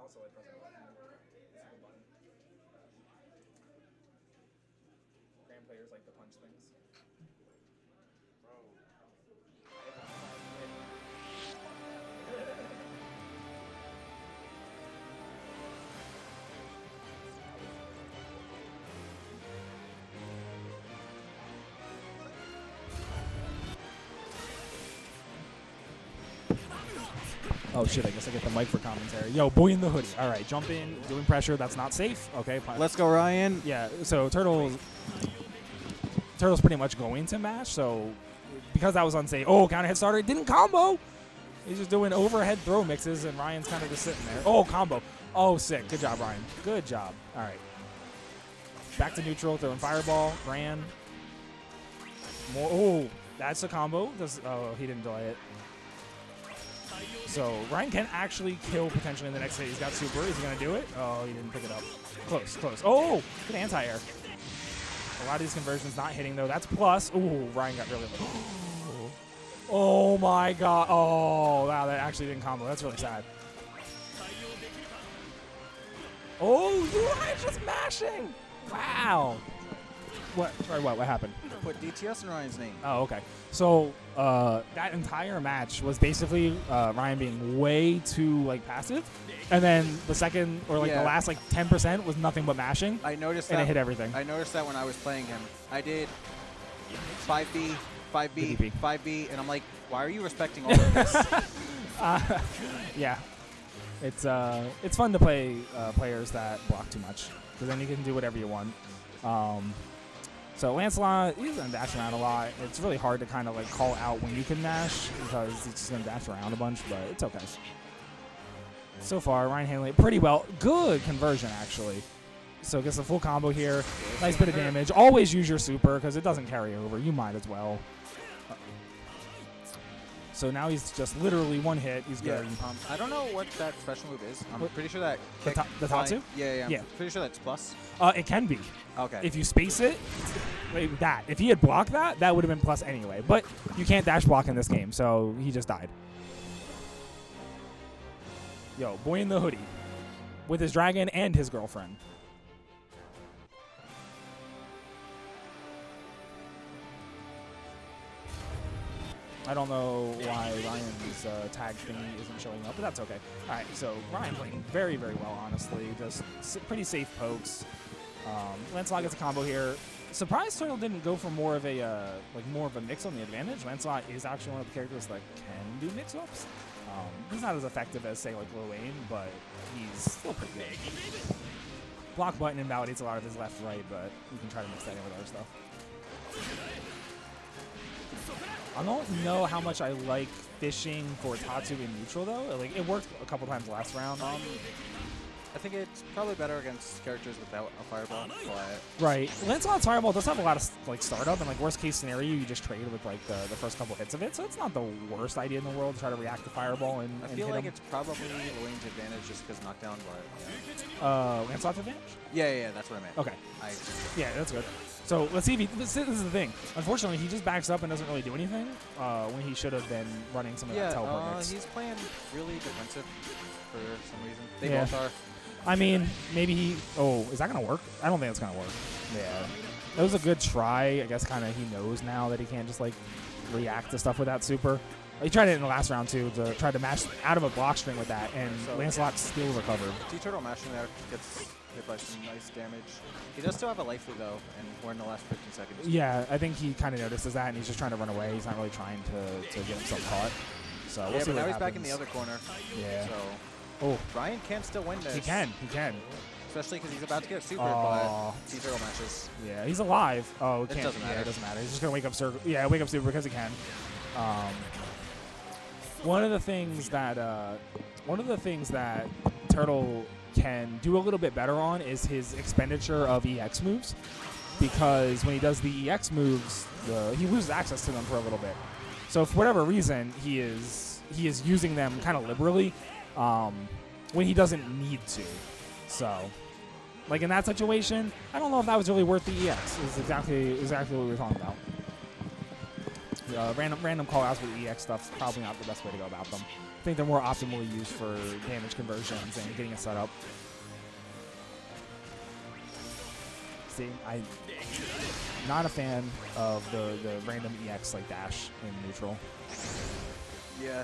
also like pressing a button. Grand players like to punch things. Oh shit, I guess I get the mic for commentary. Yo, boy in the hoodie. All right, jump in, doing pressure. That's not safe. Okay. Let's go, Ryan. Yeah, so Turtle's pretty much going to mash, so because that was unsafe. Oh, counter hit starter. It didn't combo. He's just doing overhead throw mixes, and Ryan's kind of just sitting there. Oh, combo. Oh, sick. Good job, Ryan. Good job. All right. Back to neutral, throwing fireball. Gran. More. Oh, that's a combo. Oh, he didn't delay it. So Ryan can actually kill potentially in the next hit. He's got super. Is he going to do it? Oh, he didn't pick it up. Close, close. Oh, good anti-air. A lot of these conversions not hitting, though. That's plus. Ooh, Ryan got really low. Oh, my God. Oh, wow, that actually didn't combo. That's really sad. Oh, Ryan's just mashing. Wow. What? Sorry, what happened? Put DTS in Ryan's name. Oh, okay. So that entire match was basically Ryan being way too like passive, and then the second or like the last like 10% was nothing but mashing. I noticed and that. it hit everything. I noticed that when I was playing him. I did 5B, 5B, DDP. 5B, and I'm like, why are you respecting all of this? Yeah, it's fun to play players that block too much, because then you can do whatever you want. So Lancelot, he's going to dash around a lot. It's really hard to kind of like call out when you can dash, because he's just going to dash around a bunch, but it's okay. So far, Ryan handling it pretty well. Good conversion, actually. So gets a full combo here. Nice bit of damage. Always use your super, because it doesn't carry over. You might as well. So now he's just literally one hit. He's good. I don't know what that special move is. I'm pretty sure that the Tatsu? Yeah. I'm pretty sure that's plus. It can be. Okay. If you space it, like that. If he had blocked that, that would have been plus anyway. But you can't dash block in this game, so he just died. Yo, boy in the hoodie with his dragon and his girlfriend. I don't know why Ryan's tag thingy isn't showing up, but that's okay. All right, so Ryan playing very, very well, honestly. Just pretty safe pokes. Lancelot gets a combo here. Surprised Turtle didn't go for more of a mix on the advantage. Lancelot is actually one of the characters that can do mix-ups. He's not as effective as, say, like Lil Wayne, but he's still pretty good. Block button invalidates a lot of his left-right, but you can try to mix that in with other stuff. I don't know how much I like fishing for Tatsu in neutral, though. Like, it worked a couple times last round. I think it's probably better against characters without a fireball. But right. Lancelot's fireball does have a lot of like startup, and like worst case scenario, you just trade with like the first couple hits of it. So it's not the worst idea in the world to try to react to fireball and I feel hit like him. it's probably Wayne's advantage just because knockdown. But Lancelot's advantage? Yeah, that's what I meant. Okay. Yeah, that's good. So let's see if this is the thing. Unfortunately, he just backs up and doesn't really do anything when he should have been running some of that teleport mix. He's playing really defensive for some reason. They both are. I mean, maybe he... Oh, is that going to work? I don't think it's going to work. Yeah. That was a good try. I guess kind of he knows now that he can't just, like, react to stuff with that super. He tried it in the last round, too, to try to mash out of a block string with that, and so Lancelot still recovered. T-Turtle mashing there gets hit by some nice damage. He does still have a life lead, though, and we're in the last 15 seconds. Yeah, I think he kind of notices that, and he's just trying to run away. He's not really trying to get himself caught. So we'll see but now what he's happens. back in the other corner. Yeah. So... Oh, Ryan can still win this. He can. Especially because he's about to get super, but T-Turtle matches. Yeah, he's alive. Oh, it doesn't matter. Yeah, it doesn't matter. He's just going to wake up super. Yeah, wake up super because he can. One of the things that Turtle can do a little bit better on is his expenditure of EX moves, because when he does the EX moves, he loses access to them for a little bit. So for whatever reason, he is using them kind of liberally when he doesn't need to. So, like in that situation, I don't know if that was really worth the EX. Is exactly what we were talking about. Random call-outs with EX stuff's probably not the best way to go about them. I think they're more optimally used for damage conversions and getting it set up. See, I'm not a fan of the random EX like dash in neutral. Yeah,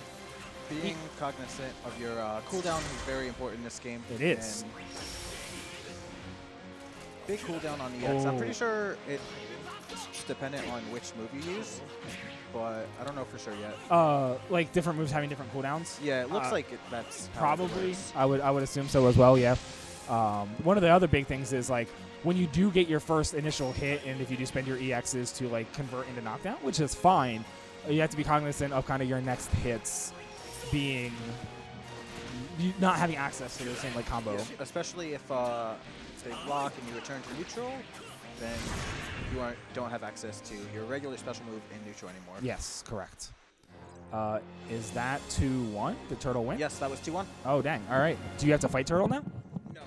being cognizant of your cooldown is very important in this game. It is. And big cooldown on EX. I'm pretty sure it's dependent on which move you use, but I don't know for sure yet. Like different moves having different cooldowns? Yeah, it looks like that's how probably. it works. I would assume so as well, yeah. One of the other big things is like when you do get your first initial hit, and if you do spend your EXs to like convert into knockdown, which is fine, you have to be cognizant of kind of your next hits being not having access to the same like combo. Yeah, especially if they block and you return to neutral, then you don't have access to your regular special move in neutral anymore. Yes, correct. Is that 2-1? Did Turtle win? Yes, that was 2-1. Oh, dang. All right. Do you have to fight Turtle now? No.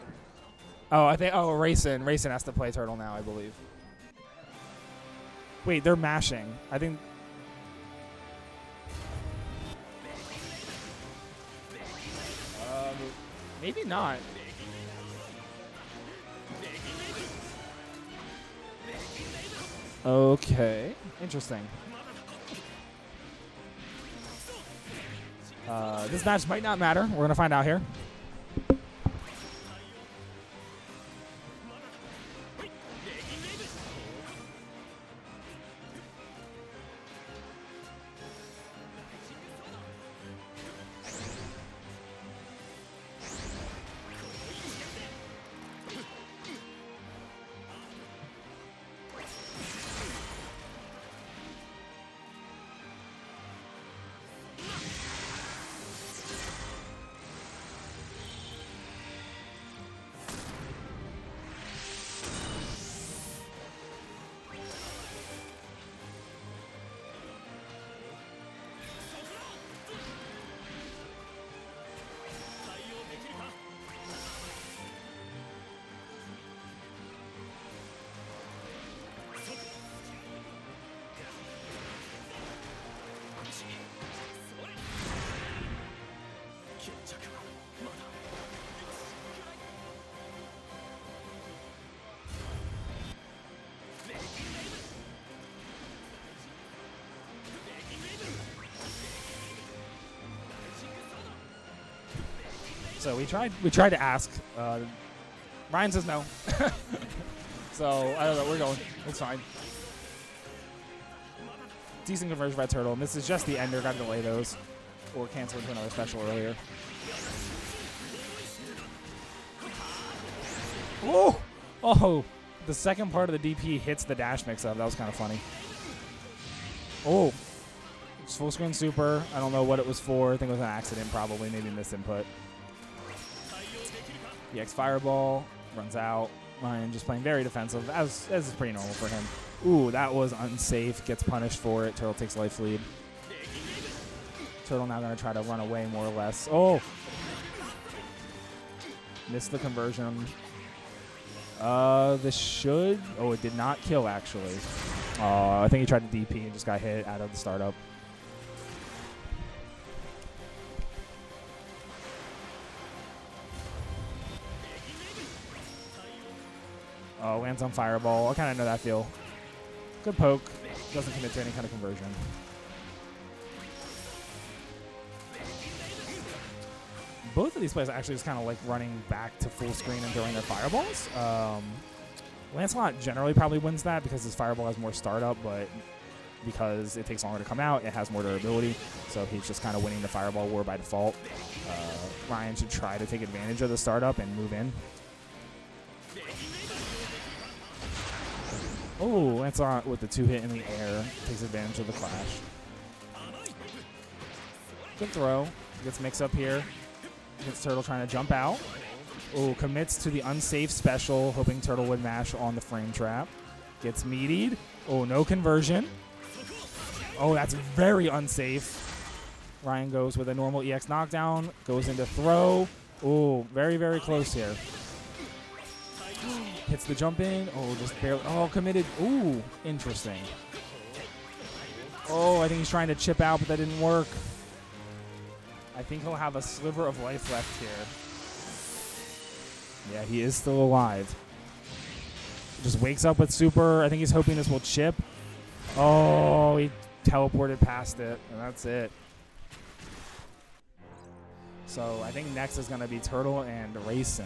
Oh, I think. Oh, Rayson has to play Turtle now, I believe. Wait, they're mashing. I think. Maybe not. Okay, interesting. This match might not matter. We're gonna find out here. So we tried to ask. Ryan says no. So I don't know. We're going. It's fine. Decent conversion by Turtle, and this is just the ender. Got to delay those, or cancel into another special earlier. Oh, oh! The second part of the DP hits the dash mix-up. That was kind of funny. Oh, it's full screen super. I don't know what it was for. I think it was an accident, probably, maybe misinput. EX Fireball runs out. Ryan just playing very defensive, as is pretty normal for him. Ooh, that was unsafe. Gets punished for it. Turtle takes life lead. Turtle now going to try to run away more or less. Oh! Missed the conversion. This should... Oh, it did not kill, actually. I think he tried to DP and just got hit out of the startup. Oh, lands on Fireball. I kind of know that feel. Good poke. Doesn't commit to any kind of conversion. Both of these players actually just kind of like running back to full screen and throwing their Fireballs. Lancelot generally probably wins that because his Fireball has more startup, but because it takes longer to come out, it has more durability. So he's just kind of winning the Fireball war by default. Ryan should try to take advantage of the startup and move in. Oh, Lancelot with the 2-hit in the air takes advantage of the clash. Good throw. Gets mix up here. Gets Turtle trying to jump out. Oh, commits to the unsafe special, hoping Turtle would mash on the frame trap. Gets meatied. Oh, no conversion. Oh, that's very unsafe. Ryan goes with a normal EX knockdown. Goes into throw. Oh, very, very close here. Hits the jump in. Oh, just barely. Oh, committed. Ooh, interesting. Oh, I think he's trying to chip out, but that didn't work. I think he'll have a sliver of life left here. Yeah, he is still alive. Just wakes up with super. I think he's hoping this will chip. Oh, he teleported past it, and that's it. So I think next is going to be Turtle and Racing.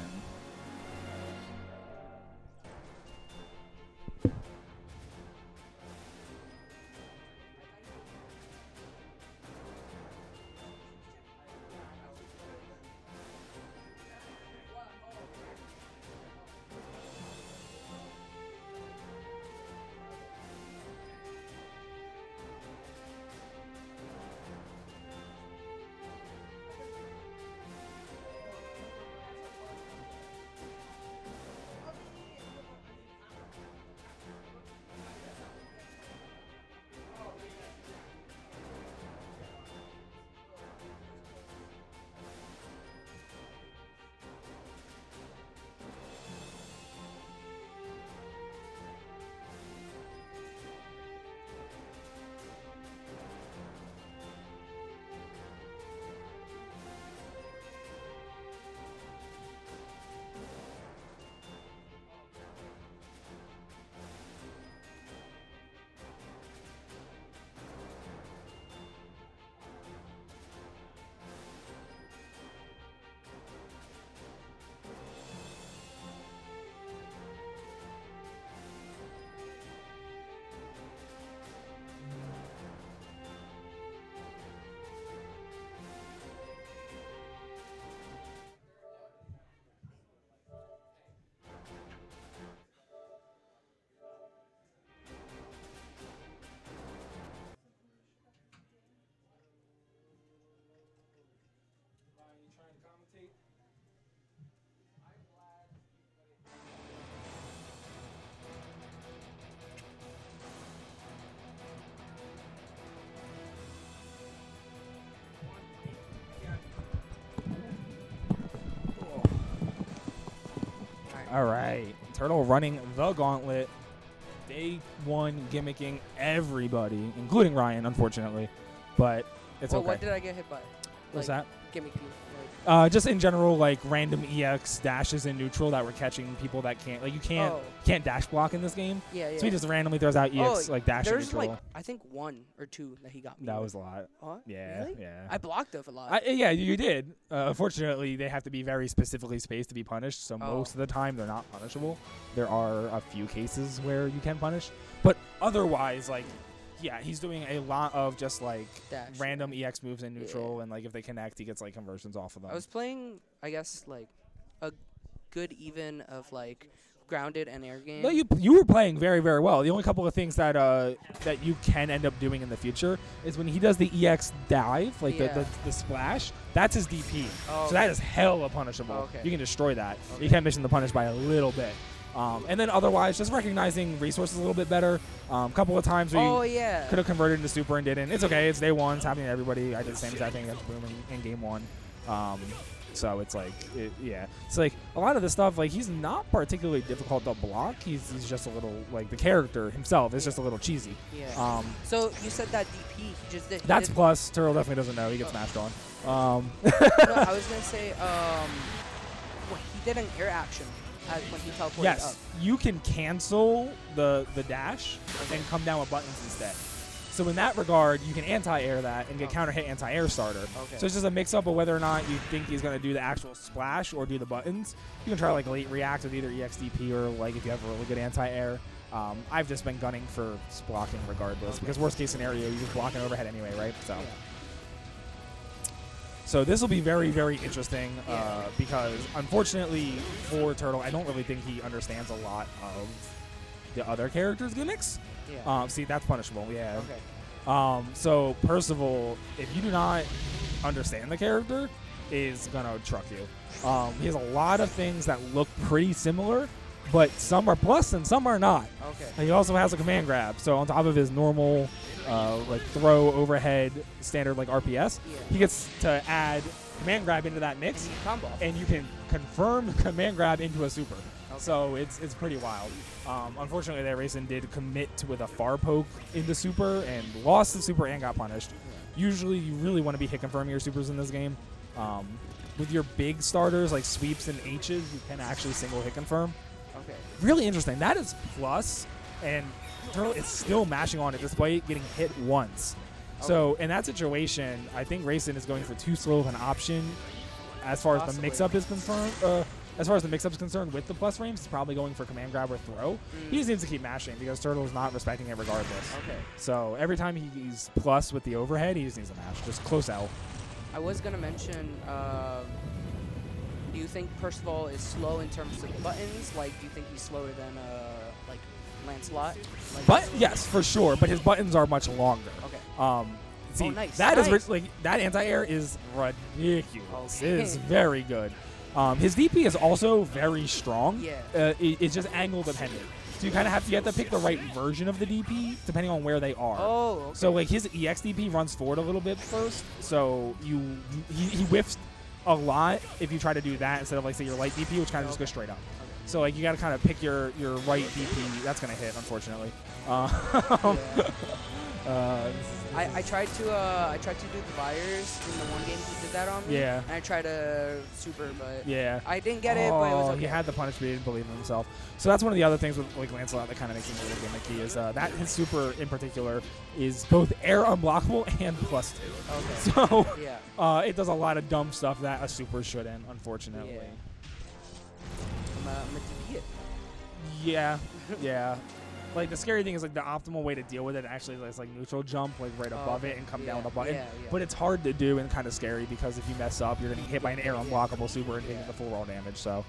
All right. Turtle running the gauntlet. Day one gimmicking everybody, including Ryan, unfortunately. But it's okay. What did I get hit by? What's like, that? Gimmicky. Just in general, like random EX dashes in neutral that were catching people that can't. Like you can't dash block in this game. Yeah, yeah. So he just randomly throws out EX like dash in there's neutral. like I think 1 or 2 that he got me. That with. was a lot. Yeah, really? yeah. I blocked off a lot. Yeah, you did. Unfortunately, they have to be very specifically spaced to be punished. So most of the time, they're not punishable. There are a few cases where you can punish, but otherwise, like. Yeah, he's doing a lot of just like random EX moves in neutral, and like if they connect, he gets like conversions off of them. I was playing, I guess, like a good even of like grounded and air game. No, you were playing very, very well. The only couple of things that that you can end up doing in the future is when he does the EX dive, like the splash. That's his DP. Oh, so that is hella punishable. You can destroy that. You can mission the punish by a little bit. And then otherwise, just recognizing resources a little bit better. A couple of times where you could have converted into super and didn't. It's okay. It's day one. It's happening to everybody. I did the same exact thing against Boom in game one. So it's like, it's like a lot of the stuff, like he's not particularly difficult to block. He's just a little, like the character himself is just a little cheesy. Yeah. So you said that DP, he just did. That's plus. Turtle definitely doesn't know. He gets smashed on. No, I was going to say, he did an air action. When he teleported yes, up. You can cancel the dash and come down with buttons instead. So in that regard, you can anti-air that and get counter hit anti-air starter. So it's just a mix-up of whether or not you think he's going to do the actual splash or do the buttons. You can try like late react with either EXDP or like if you have a really good anti-air. I've just been gunning for blocking regardless because worst case scenario, you just block an overhead anyway, right? So. Yeah. So this will be very, very interesting because, unfortunately, for Turtle, I don't really think he understands a lot of the other characters' gimmicks. Yeah. See, that's punishable. Yeah. Okay. So Percival, if you do not understand the character, is gonna truck you. He has a lot of things that look pretty similar, but some are plus and some are not. Okay. And he also has a command grab. So on top of his normal. Like throw overhead standard like RPS, he gets to add command grab into that mix, And you combo. and you can confirm command grab into a super. Okay. So it's pretty wild. Unfortunately, that Racing did commit with a far poke into super and lost the super and got punished. Usually, you really want to be hit confirming your supers in this game. With your big starters like sweeps and H's, you can actually single hit confirm. Okay. Really interesting. That is plus, and Turtle is still mashing on it despite getting hit once. So in that situation, I think Racing is going for too slow of an option as far as the Possibly. mix-up is concerned. As far as the mix-up is concerned with the plus frames, he's probably going for command grab or throw. He just needs to keep mashing because Turtle is not respecting it regardless. Okay. So every time he's plus with the overhead, he just needs to mash. Just close out. I was gonna mention. Do you think Percival is slow in terms of buttons? Like, do you think he's slower than like Lancelot? Like, But yes, for sure. But his buttons are much longer. Okay. See, nice, that is nice. like that anti-air is ridiculous. It Okay. is very good. His DP is also very strong. Yeah. It's just angle dependent. So you kind of have to pick the right version of the DP depending on where they are. Oh. Okay. So like his EX DP runs forward a little bit first. So he whiffs a lot if you try to do that instead of like say your light DP, which kind of just goes straight up. So like you got to kind of pick your right DP. That's gonna hit, unfortunately. I tried to do the Fires in the one game he did that on me. Yeah. And I tried to super, but Yeah. I didn't get it, but it was okay. He had the punish, but he didn't believe in himself. So that's one of the other things with like Lancelot that kind of makes him a little gimmicky is that his super in particular is both air unblockable and +2. Okay. So Yeah. it does a lot of dumb stuff that a super shouldn't, unfortunately. Yeah. I'm gonna DP it. Yeah. Yeah. Like the scary thing is like the optimal way to deal with it actually is like neutral jump like right above it and come down the button. Yeah. But it's hard to do and kind of scary because if you mess up, you're getting hit by an air unblockable super and taking the full roll damage. So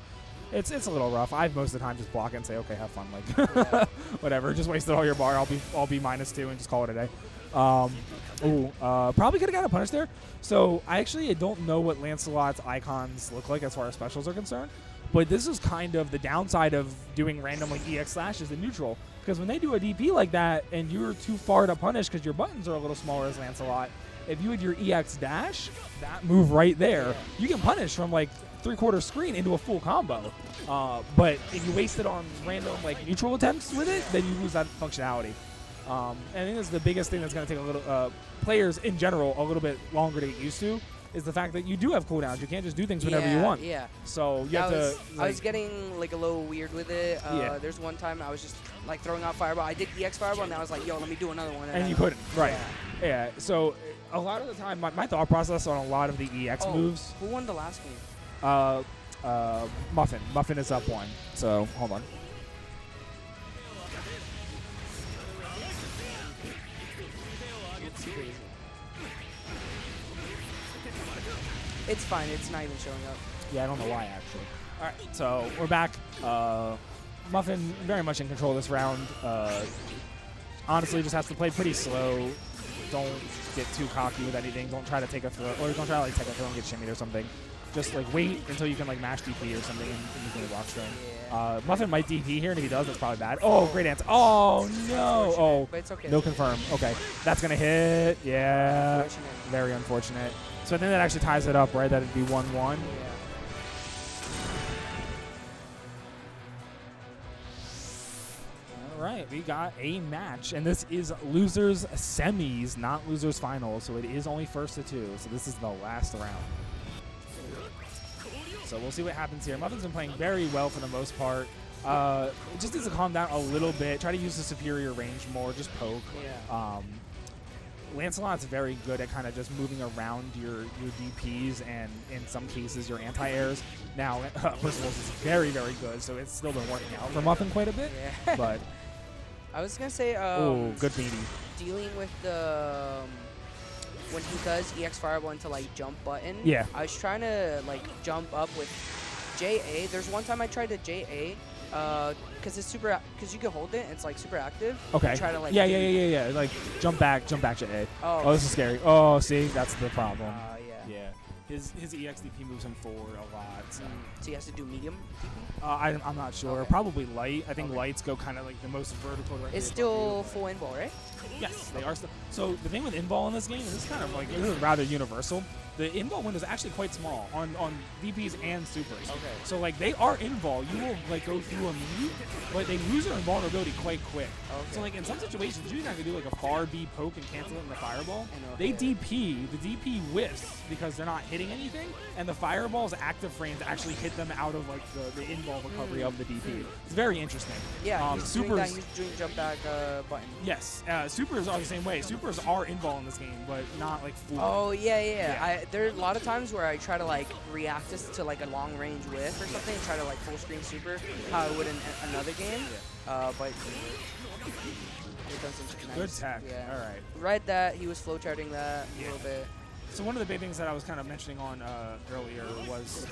it's a little rough. I've most of the time just block it and say, okay, have fun. Like whatever. Just wasted all your bar. I'll be -2 and just call it a day. Probably could have got a punish there. So I don't know what Lancelot's icons look like as far as specials are concerned. But this is kind of the downside of doing random like EX slashes in neutral. Because when they do a DP like that and you're too far to punish because your buttons are a little smaller as Lancelot, if you had your EX dash, that move right there, you can punish from like 3/4 screen into a full combo. But if you waste it on random like neutral attempts with it, then you lose that functionality. I think that's the biggest thing that's going to take a little players in general a little bit longer to get used to. Is the fact that you do have cooldowns. You can't just do things whenever you want. Yeah. So you have to. I was getting like a little weird with it. There's one time I was just like throwing out fireball. I did EX fireball, and I was like, "Yo, let me do another one." And you couldn't. Right. Yeah. So a lot of the time, my thought process on a lot of the EX moves. Who won the last game? Muffin. Muffin is up 1. So hold on. It's fine. It's not even showing up. Yeah, I don't know why, actually. All right, so we're back. Muffin very much in control this round. Honestly, just has to play pretty slow. Don't get too cocky with anything. Don't try to take a throw, or don't try to like take a throw and get shimmied or something. Just like wait until you can like mash DP or something and you can block string. Muffin might DP here, and if he does, that's probably bad. Oh, great answer. Oh, no. Oh, but it's okay. No confirm. Okay, that's going to hit. Yeah, Unfortunate. very unfortunate. So I think that actually ties it up, right? That would be 1-1. All right, we got a match, and this is losers semis, not losers finals. So it is only 1st to 2. So this is the last round. So we'll see what happens here. Muffin's been playing very well for the most part. Just needs to calm down a little bit. Try to use the superior range more. Just poke. Yeah. Lancelot's very good at kind of just moving around your DPs and in some cases your anti-airs. Now, Percival's is very, very good, so it's still been working out for Muffin quite a bit. Yeah. But I was gonna say, oh, good meaty. Dealing with the when he does EX Fireball into like jump button. Yeah. I was trying to like jump up with JA. There's one time I tried to JA. Because it's super, because you can hold it, it's like super active. Okay. Try to like yeah. Like jump back to A. Oh, this is scary. Oh, see, that's the problem. Yeah. His EXDP moves him forward a lot. So, so he has to do medium DP? I'm not sure. Okay. Probably light. I think lights go kind of like the most vertical. It's still full in ball, right? Yes, they are still. So the thing with in ball in this game, and this is kind of like this is rather universal. the invul window is actually quite small on VPs and supers. Okay. So like they are invul, you will like go through them, but they lose their invulnerability quite quick. Okay. So like in some situations, you're not gonna do like a far B poke and cancel it in the fireball. Okay. They DP, the DP whiffs because they're not hitting anything, and the fireball's active frames actually hit them out of like the invul recovery of the DP. It's very interesting. Yeah, he's doing that. He's doing jump back button. Yes, supers are the same way. Supers are invul in this game, but not like full. Oh yeah. There are a lot of times where I try to like react this to like a long range whiff or something, and try to like full screen super how I would in another game. But he's done some nice. Good tech. Yeah. All right. Read that. He was flowcharting that a little bit. So one of the big things that I was kind of mentioning on earlier was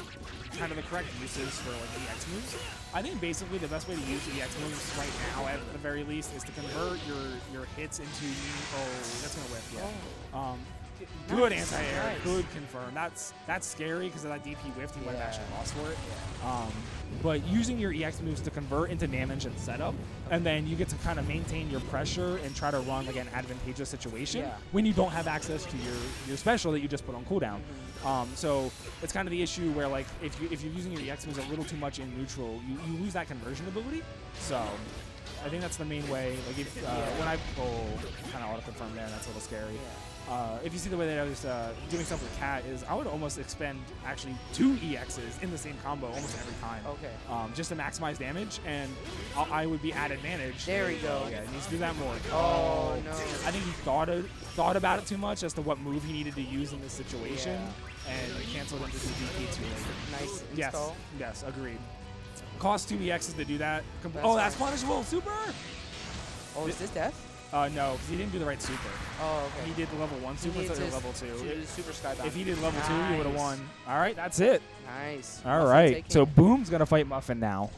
kind of the correct uses for like the EX moves. I think basically the best way to use the EX moves right now, at the very least, is to convert your hits into that's gonna whiff. Yeah. Good anti-air, good confirm. That's scary because of that DP whiff. You might have actually lost for it. But using your EX moves to convert into damage and setup, and then you get to kind of maintain your pressure and try to run like an advantageous situation when you don't have access to your special that you just put on cooldown. So it's kind of the issue where like if you're using your EX moves a little too much in neutral, you lose that conversion ability. So I think that's the main way. Like if when I kind of auto confirm there, that's a little scary. If you see the way that I was doing stuff with Cat, is I would almost expend actually 2 EXs in the same combo almost every time. Okay. Just to maximize damage, and I would be at advantage. There we go. Yeah, he needs to do that more. Oh no. I think he thought about it too much as to what move he needed to use in this situation, and he canceled into the DP too late. Nice install. Yes, agreed. Cost 2 EXs to do that. That's punishable. Super. Oh, is this death? No, because he didn't do the right super. Oh, okay. He did the level 1 super instead of level 2. Super skybound. If he did level 2, he would have won. All right, that's it. Nice. All right, so Boom's going to fight Muffin now.